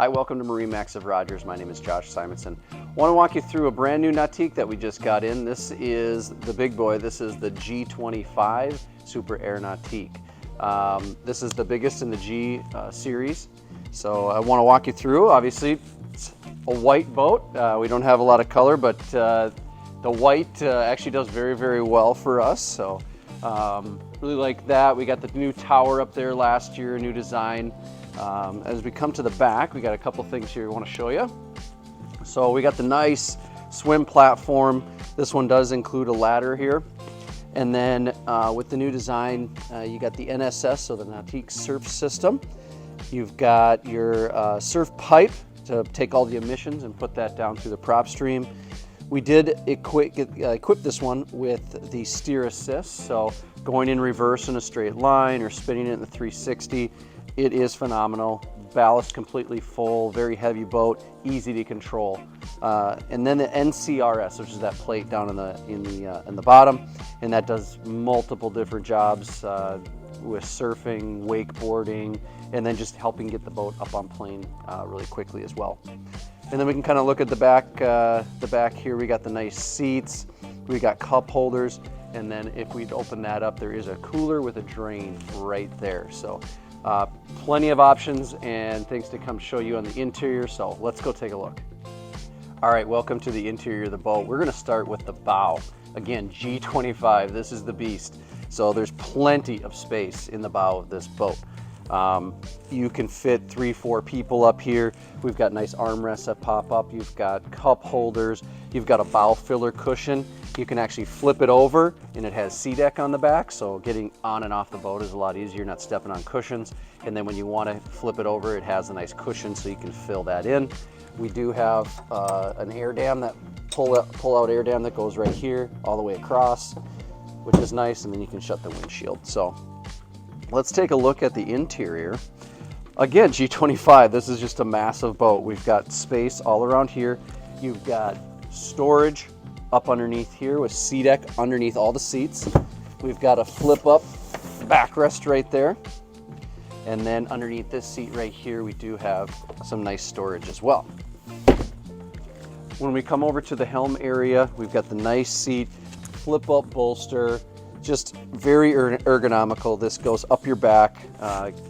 Hi, welcome to MarineMax of Rogers. My name is Josh Simonson. I want to walk you through a brand new Nautique that we just got in. This is the big boy. This is the G25 Super Air Nautique. This is the biggest in the G series. So I want to walk you through. Obviously, it's a white boat. We don't have a lot of color, but the white actually does very, very well for us. So really like that. We got the new tower up there last year, new design. As we come to the back, we got a couple things here we want to show you. So we got the nice swim platform. This one does include a ladder here. And then with the new design, you got the NSS, so the Nautique Surf System. You've got your surf pipe to take all the emissions and put that down through the prop stream. We did equip this one with the steer assist, so going in reverse in a straight line or spinning it in the 360. It is phenomenal. Ballast completely full, very heavy boat, easy to control. And then the NCRS, which is that plate down in the bottom, and that does multiple different jobs with surfing, wakeboarding, and then just helping get the boat up on plane really quickly as well. And then we can kind of look at the back here. We got the nice seats, we got cup holders, and then if we open that up, there is a cooler with a drain right there. So plenty of options and things to come show you on the interior, so let's go take a look. All right, welcome to the interior of the boat. We're gonna start with the bow. Again, G25, this is the beast. So there's plenty of space in the bow of this boat. You can fit 3-4 people up here. We've got nice armrests that pop up. You've got cup holders. You've got a bow filler cushion. You can actually flip it over and it has SeaDek on the back, so getting on and off the boat is a lot easier, not stepping on cushions. And then when you want to flip it over, it has a nice cushion so you can fill that in. We do have an air dam, that pull out air dam that goes right here all the way across, which is nice, and then you can shut the windshield. So let's take a look at the interior. Again, G25, this is just a massive boat. We've got space all around here. You've got storage up underneath here with SeaDek underneath all the seats. We've got a flip up backrest right there. And then underneath this seat right here, we do have some nice storage as well. When we come over to the helm area, we've got the nice seat, flip up bolster, just very ergonomical. This goes up your back,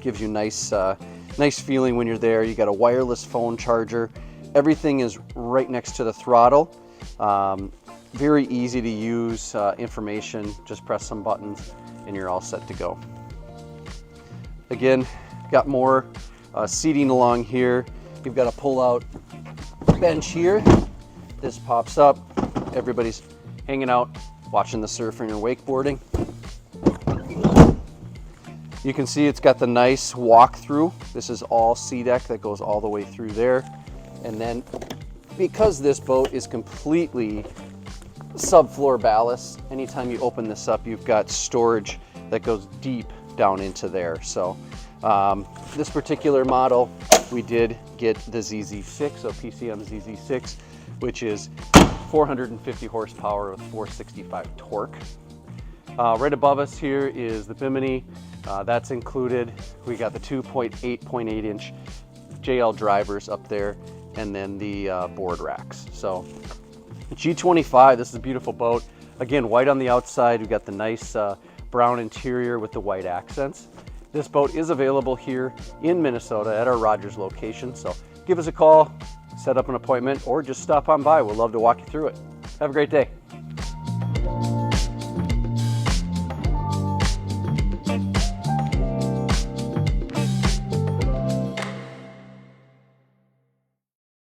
gives you nice feeling when you're there. You got a wireless phone charger. Everything is right next to the throttle. Very easy to use information. Just press some buttons and you're all set to go. Again, got more seating along here. You've got a pull-out bench here. This pops up. Everybody's hanging out, watching the surfing or wakeboarding. You can see it's got the nice walk-through. This is all SeaDek that goes all the way through there. And then because this boat is completely subfloor ballast, anytime you open this up, you've got storage that goes deep down into there. So this particular model, we did get the ZZ6, so PCM ZZ6, which is 450 horsepower with 465 torque. Right above us here is the bimini. That's included. We got the 2.8 inch JL drivers up there, and then the board racks. So G25, this is a beautiful boat. Again, white on the outside. We've got the nice brown interior with the white accents. This boat is available here in Minnesota at our Rogers location. So give us a call, set up an appointment, or just stop on by. We'd love to walk you through it. Have a great day.